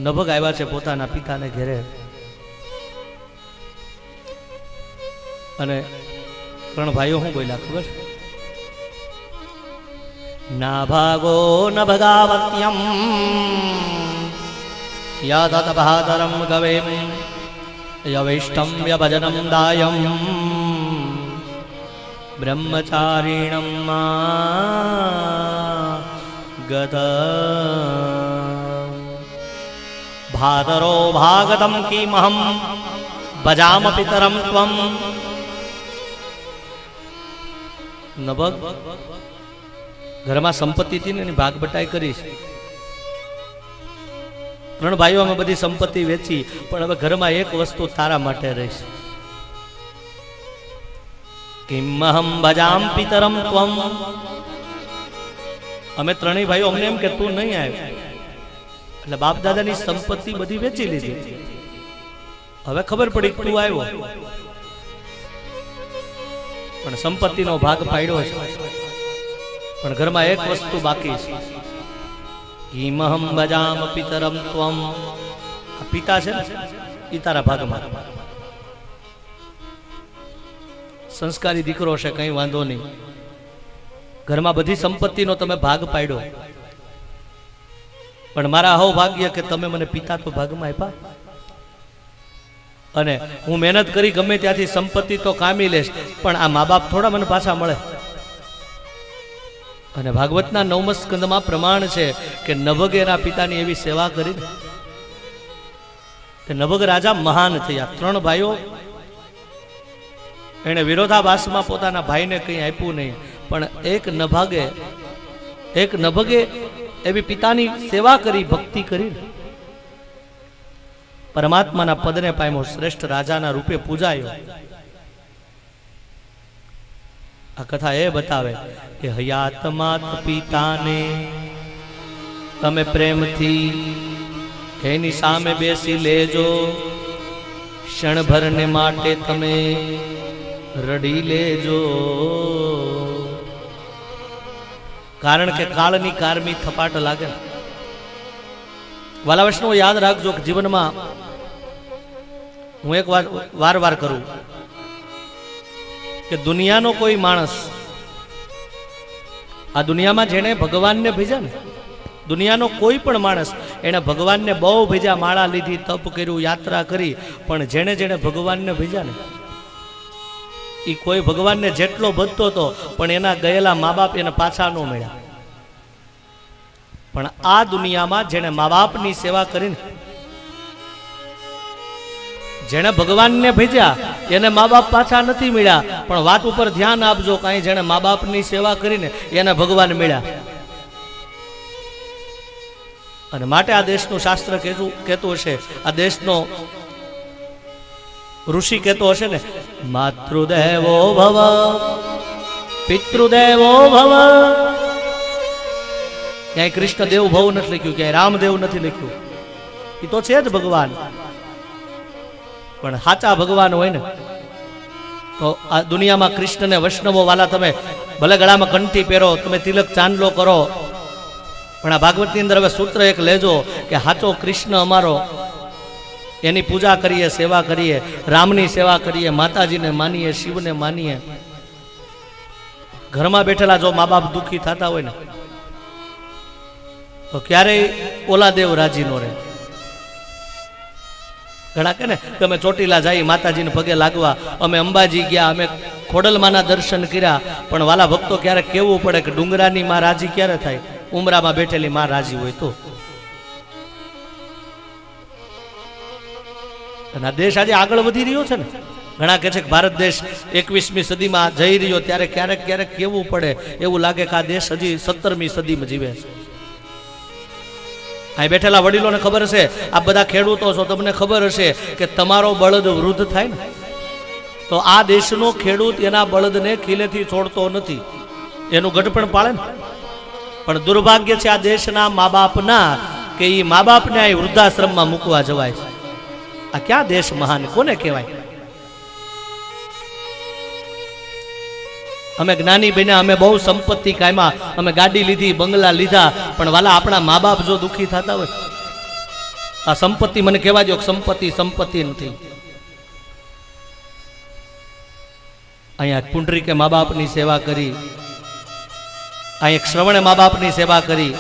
નભગ આવ્યા છે પોતાના પિતાને ઘેરે અને 3 ભાઈઓ શું બોલ્યા ખબર? નાભાગો નભગાવત્યમ યાદત બહાદરમ ગવેમ યવિષ્ટમ વ્યભજનમ દાયમ બ્રહ્મચારિણમ ગત ભાદરો ભાગતમ કિમહમ ભજામ પિતરમ ત્વમ. નભગ, ઘરમાં સંપત્તિ હતી ને એની ભાગ બટાઈ કરીશ. 3 ભાઈઓ અમે બધી સંપત્તિ વેચી, પણ હવે ઘરમાં એક વસ્તુ તારા માટે રહીશ. કિમહમ ભજામ પિતરમ ત્વમ. અમે 3 ભાઈઓ અમને એમ કે તું નહીં આવ્યો એટલે બાપ દાદાની સંપત્તિ બધી વેચી લીધી. હવે ખબર પડી તું આવ્યો, પણ સંપત્તિનો ભાગ પાડ્યો છે, પણ ઘરમાં એક વસ્તુ બાકી છે. કિમહમ ભજામ પિતરમ ત્વમ. આ પિતા છે ને એ તારા ભાગમાં. સંસ્કારી દીકરો છે, કઈ વાંધો નહીં. ઘરમાં બધી સંપત્તિનો તમે ભાગ પાડ્યો, પણ મારા સૌભાગ્ય કે તમે મને પિતા તો ભાગમાં આપ્યા, અને હું મહેનત કરી ગમે ત્યાંથી સંપત્તિ તો કામી લેશ, પણ આ મા બાપ થોડા મને પાછા મળે. અને ભાગવતના 9મા સ્કંદમાં પ્રમાણ છે કે નભગે એના પિતાની એવી સેવા કરી કે નભગ રાજા મહાન થયા. 3 ભાઈઓ, એને વિરોધાભાસમાં પોતાના ભાઈને કંઈ આપ્યું નહીં, પણ એક નભગે એવી પિતાની સેવા કરી, ભક્તિ કરી, પરમાત્માના પદને પામ્યો, શ્રેષ્ઠ રાજાના રૂપે પૂજાયો. આ કથા એ બતાવે કે હયાત માત પિતાને તમે પ્રેમથી એની સામે બેસી લેજો, ક્ષણભરને માટે તમે રડી લેજો. કારણ કે કાળની કારમી થપાટ લાગે. વાલા વૈષ્ણવ યાદ રાખજો કે જીવનમાં હું એક વાર કરું કે દુનિયાનો કોઈ માણસ, આ દુનિયામાં જેને ભગવાનને ભેજા ને, દુનિયાનો કોઈ પણ માણસ એને ભગવાનને બહુ ભેજા, માળા લીધી, તપ કર્યું, યાત્રા કરી, પણ જેને જેને ભગવાનને ભેજા ને એ કોઈ ભગવાનને જેટલો ભજતો હતો પણ એના ગયેલા મા બાપ એને પાછા ન મળ્યા. પણ આ દુનિયામાં જેને મા બાપની સેવા કરીને, જેને ભગવાનને ભેજ્યા એને મા બાપ પાછા નથી મળ્યા, પણ વાત ઉપર ધ્યાન આપજો, કાંઈ જેને મા બાપની સેવા કરીને એને ભગવાન મળ્યા. અને માટે આ દેશનું શાસ્ત્ર કહેતું હશે, આ દેશનો ઋષિ કહેતો હશે ને, માતૃદેવો ભવ પિતૃદેવો ભવ. ક્યાંય કૃષ્ણ દેવ ભવ નથી લખ્યું, ક્યાંય રામદેવ નથી લખ્યું. એ તો છે જ ભગવાન, પણ સાચા ભગવાન હોય ને તો આ દુનિયામાં કૃષ્ણને વૈષ્ણવો વાલા તમે ભલે ગળામાં કંઠી પહેરો, તમે તિલક ચાંદલો કરો, પણ આ ભાગવતની અંદર હવે સૂત્ર એક લેજો કે સાચો કૃષ્ણ અમારો, એની પૂજા કરીએ, સેવા કરીએ, રામની સેવા કરીએ, માતાજીને માનીએ, શિવને માનીએ. ઘરમાં બેઠેલા જો મા બાપ દુઃખી થતા હોય ને તો ક્યારેય ઓલા દેવ રાજી નો રહે. ઘણા કે ને કે અમે ચોટીલા જઈ માતાજીને પગે લાગવા, અમે અંબાજી ગયા, અમે ખોડલમાના દર્શન કર્યા, પણ વાલા ભક્તો ક્યારેક કેવું પડે કે ડુંગરાની માં રાજી ક્યારે થાય? ઉમરામાં બેઠેલી માં રાજી હોય તો. અને આ દેશ આજે આગળ વધી રહ્યો છે ને. ઘણા કહે છે કે ભારત દેશ 21મી સદીમાં જઈ રહ્યો, ત્યારે ક્યારેક ક્યારેક કેવું પડે એવું લાગે કે આ દેશ હજી 17મી સદીમાં જીવે છે. અહીં બેઠેલા વડીલોને ખબર હશે, આ બધા ખેડૂતો છો, તમને ખબર હશે કે તમારો બળદ વૃદ્ધ થાય ને તો આ દેશનો ખેડૂત એના બળદને ખીલેથી છોડતો નથી, એનું ગઢપણ પાળે ને. પણ દુર્ભાગ્ય છે આ દેશના મા બાપના કે એ મા બાપને અહીં વૃદ્ધાશ્રમમાં મૂકવા જવાય છે. આ ક્યાં દેશ મહાન કોને કહેવાય? અમે જ્ઞાની બન્યા, અમે બહુ સંપત્તિ કાયમા, અમે ગાડી લીધી, બંગલા લીધા, પણ વાલા આપણા મા બાપ જો દુઃખી થતા હોય, આ સંપત્તિ મને કહેવા દો, સંપત્તિ નથી. અહીંયા પુંડરીકે મા બાપની સેવા કરી, અહીંયા શ્રવણે મા બાપની સેવા કરી.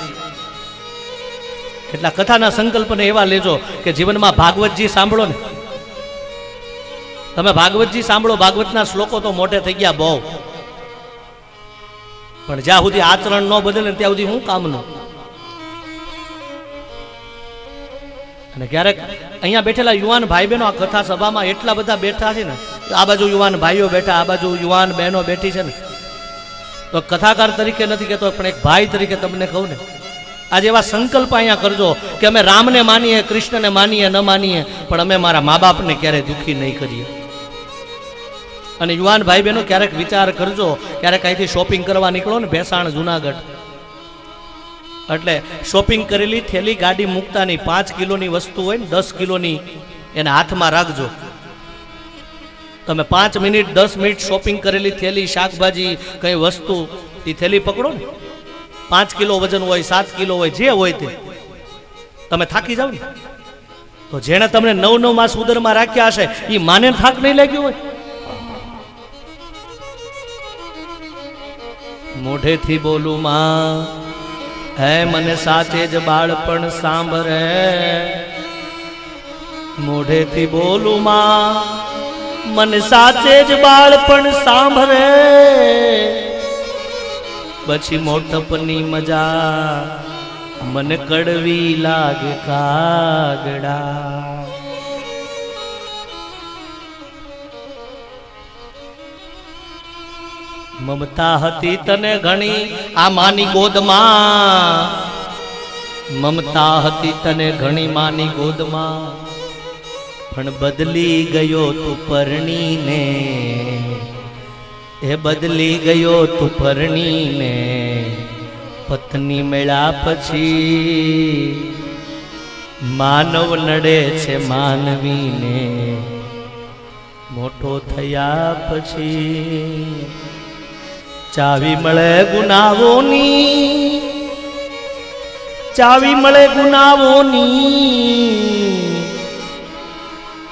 એટલા કથાના સંકલ્પને એવા લેજો કે જીવનમાં ભાગવતજી સાંભળો ને, તમે ભાગવતજી સાંભળો, ભાગવતના શ્લોકો તો મોટે થઈ ગયા બહુ, પણ જ્યાં સુધી આચરણ ન બદલે ત્યાં સુધી શું કામનું. અને ક્યારેક અહીંયા બેઠેલા યુવાન ભાઈ બહેનો આ કથા સભામાં એટલા બધા બેઠા છે ને, આ બાજુ યુવાન ભાઈઓ બેઠા, આ બાજુ યુવાન બહેનો બેઠી છે ને, તો કથાકાર તરીકે નથી કહેતો પણ એક ભાઈ તરીકે તમને કહું ને, આજે એવા સંકલ્પ અહીંયા કરજો કે અમે રામને માનીએ, કૃષ્ણને માનીએ, ન માનીએ, પણ અમે મારા મા બાપને ક્યારેય દુઃખી નહીં કરીએ. અને યુવાન ભાઈ બહેનો ક્યારેક વિચાર કરજો, ક્યારેક અહીંથી શોપિંગ કરવા નીકળો ને ભેસાણ જુનાગઢ, એટલે શોપિંગ કરેલી થેલી ગાડી મૂકતા નહીં, 5 કિલોની વસ્તુ હોય ને 10 કિલોની એને હાથમાં રાખજો. તમે 5 મિનિટ 10 મિનિટ શોપિંગ કરેલી થેલી, શાકભાજી કઈ વસ્તુ, એ થેલી પકડો ને, 5 કિલો વજન હોય, 7 કિલો હોય, જે હોય તે, તમે થાકી જાવ ને. તો જેણે તમને 9 માસ ઉદરમાં રાખ્યા હશે એ માને થાક નહીં લાગ્યો હોય. મોઢેથી બોલું માં હે મને સાચે જ બાળપણ સાંભળે, મોઢેથી બોલું માં મને સાચે જ બાળપણ સાંભળે, પછી મોટપની મજા મને કડવી લાગે કાગડા. મમતા હતી તને ઘણી આ માની ગોદમાં, મમતા હતી તને ઘણી માની ગોદમાં, પણ બદલી ગયો તું પરણીને, એ બદલી ગયો તું પરણીને, પત્ની મેળા પછી માનવ નડે છે માનવીને, મોટો થયા પછી ચાવી મળે ગુનાહોની, ચાવી મળે ગુનાહોની,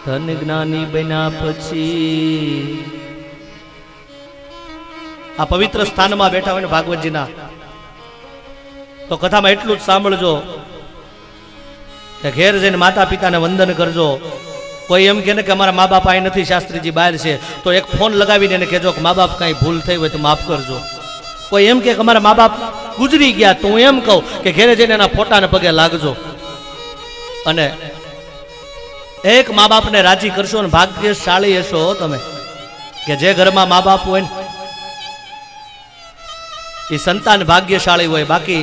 ધન જ્ઞાની બન્યા પછી. આ પવિત્ર સ્થાનમાં બેઠા હોય ને ભાગવતજીના, તો કથામાં એટલું જ સાંભળજો કે ઘેર જઈને માતા પિતાને વંદન કરજો. કોઈ એમ કે ને કે અમારા મા બાપ અહીં નથી, શાસ્ત્રીજી બહાર છે, તો એક ફોન લગાવીને એને કહેજો કે મા બાપ કાંઈ ભૂલ થઈ હોય તો માફ કરજો. કોઈ એમ કે અમારા મા બાપ ગુજરી ગયા, તો હું એમ કહું કે ઘેરે જઈને એના ફોટાને પગે લાગજો. અને એક મા બાપને રાજી કરશો ને ભાગ્યશાળી હશો તમે, કે જે ઘરમાં મા બાપ હોય ને એ સંતાન ભાગ્યશાળી હોય. બાકી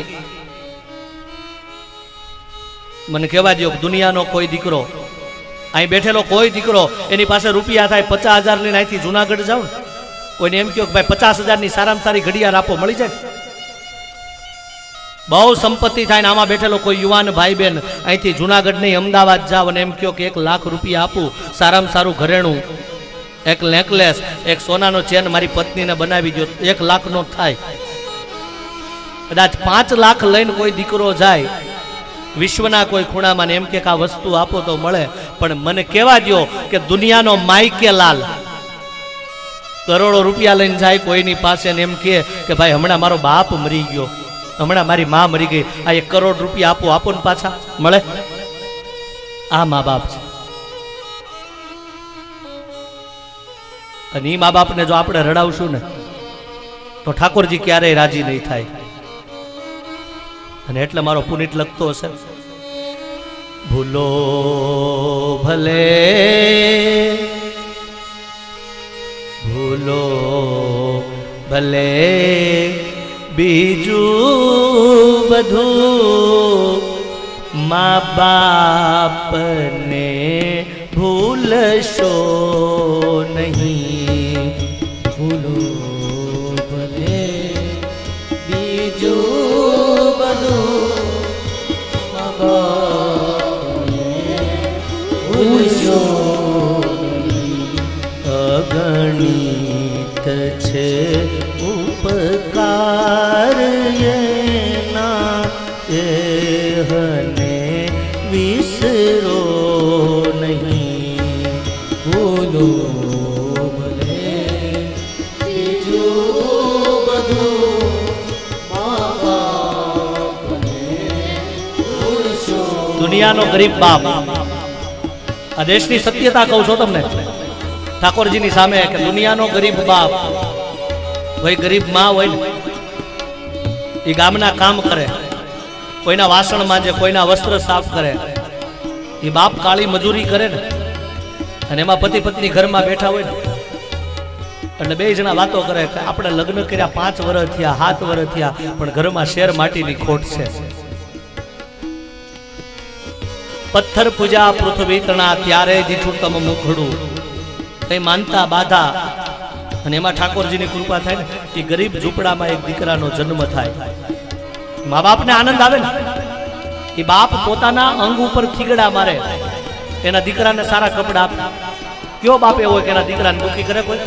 મને કહેવા દો કે દુનિયાનો કોઈ દીકરો, અહીં બેઠેલો કોઈ દીકરો, એની પાસે રૂપિયા થાય 50,000 લઈને અહીંથી જુનાગઢ જાવ ને, કોઈને એમ કહો કે ભાઈ 50,000ની સારામાં સારી ઘડિયાળ આપો, મળી જાય. બહુ સંપત્તિ થાય ને આમાં બેઠેલો કોઈ યુવાન ભાઈ બેન અહીંથી જુનાગઢ નહીં અમદાવાદ જાવ અને એમ કહો કે 1 લાખ રૂપિયા આપું, સારામાં સારું ઘરેણું, એક નેકલેસ, એક સોનાનો ચેન મારી પત્નીને બનાવી દો, 1 લાખનો થાય. કદાચ 5 લાખ લઈને કોઈ દીકરો જાય વિશ્વના કોઈ ખૂણામાં એમ કે આ વસ્તુ આપો તો મળે. પણ મને કહેવા દો કે દુનિયાનો માઈકે લાલ કરોડો રૂપિયા લઈને જાય કોઈની પાસે ને એમ કે ભાઈ હમણાં મારો બાપ મરી ગયો, હમણાં મારી માં મરી ગઈ, આ 1 કરોડ રૂપિયા આપો, આપો ને પાછા મળે? આ મા બાપ છે. અને એ મા બાપને જો આપણે રડાવશું ને તો ઠાકોરજી ક્યારેય રાજી નહીં થાય. અને એટલે મારો પુનિત લખતો હશે ભૂલો ભલે ભૂલો ભલે બીજું બધું મા બાપને ભૂલશો નહીં. ભૂલો ભલે બીજું બધું મા બાપને ભૂલશો નહીં. અગણિત છે ઉપકાર એના એહને વિસરો નહીં. ભૂલો ભલે બીજું બધું મા બાપને ભૂલશો. દુનિયાનો ગરીબ બાપ, આ દેશની સત્યતા કહું છું તમને ઠાકોરજીની સામે કે દુનિયાનો ગરીબ બાપ હોય, ગરીબ માં હોય ને એ ગામના કામ કરે, કોઈના વાસણ માંજે, કોઈના વસ્ત્ર સાફ કરે, એ બાપ કાળી મજૂરી કરે ને અને એમાં પતિ પત્ની ઘરમાં બેઠા હોય ને એટલે બે જણા વાતો કરે કે આપણે લગ્ન કર્યા 5 વર્ષ થયા, 7 વર્ષ થયા, પણ ઘરમાં શેર માટીની ખોટ છે. પથ્થર પૂજા પૃથ્વી તણા ત્યારે દીઠું તમ મુખડું, કઈ માનતા બાધા. અને એમાં ઠાકોરજીની કૃપા થાય ને કે ગરીબ ઝૂંપડામાં એક દીકરાનો જન્મ થાય. મા બાપને આનંદ આવે ને એ બાપ પોતાના અંગ ઉપર ખીગડા મારે, એના દીકરાને સારા કપડા આપે. કયો બાપ એવો હોય કે એના દીકરાને દુઃખી કરે કોઈ?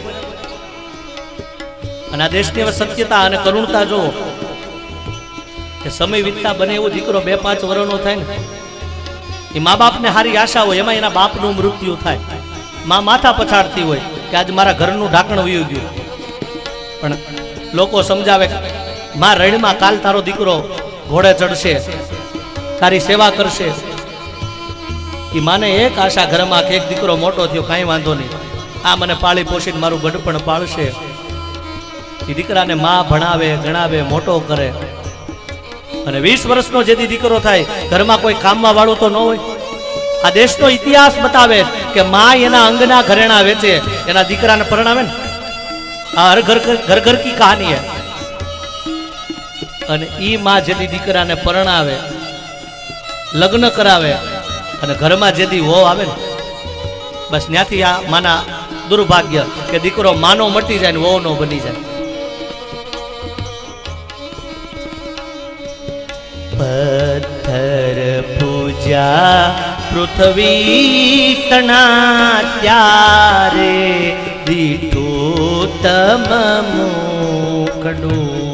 અને આ દેશની હવે સત્યતા અને કરુણતા જો કે સમય વીતતા બને એવો દીકરો 2-5 વર્ષનો થાય ને એ મા બાપને સારી આશા હોય, એમાં એના બાપનું મૃત્યુ થાય. માં માથા પછાડતી હોય કે આજ મારા ઘરનું ઢાંકણ વયું ગયું, પણ લોકો સમજાવે માં રણમાં કાલ તારો દીકરો ઘોડે ચડશે, તારી સેવા કરશે. એ માને એક આશા ઘરમાં કે એક દીકરો મોટો થયો, કાંઈ વાંધો નહીં, આ મને પાળી પોષીને મારું ગઢપણ પાળશે. એ દીકરાને માં ભણાવે, ગણાવે, મોટો કરે. અને 20 વર્ષનો જેથી દીકરો થાય ઘરમાં કોઈ કામમાં વાળું તો ન હોય. આ દેશનો ઇતિહાસ બતાવે કે માં એના અંગના ઘરેણા વેચે, એના દીકરાને પરણાવે ને. આ ઘર ઘર કી કહાની હે. અને ઈ માં જેથી દીકરાને પરણાવે, લગ્ન કરાવે અને ઘરમાં જેથી વહુ આવે ને બસ ત્યાંથી આ માના દુર્ભાગ્ય કે દીકરો માનો મટી જાય ને વહુ નો બની જાય. પથ્થર પૂજા પૃથ્વી તણા ત્યારે દીઠું તમ મુકડું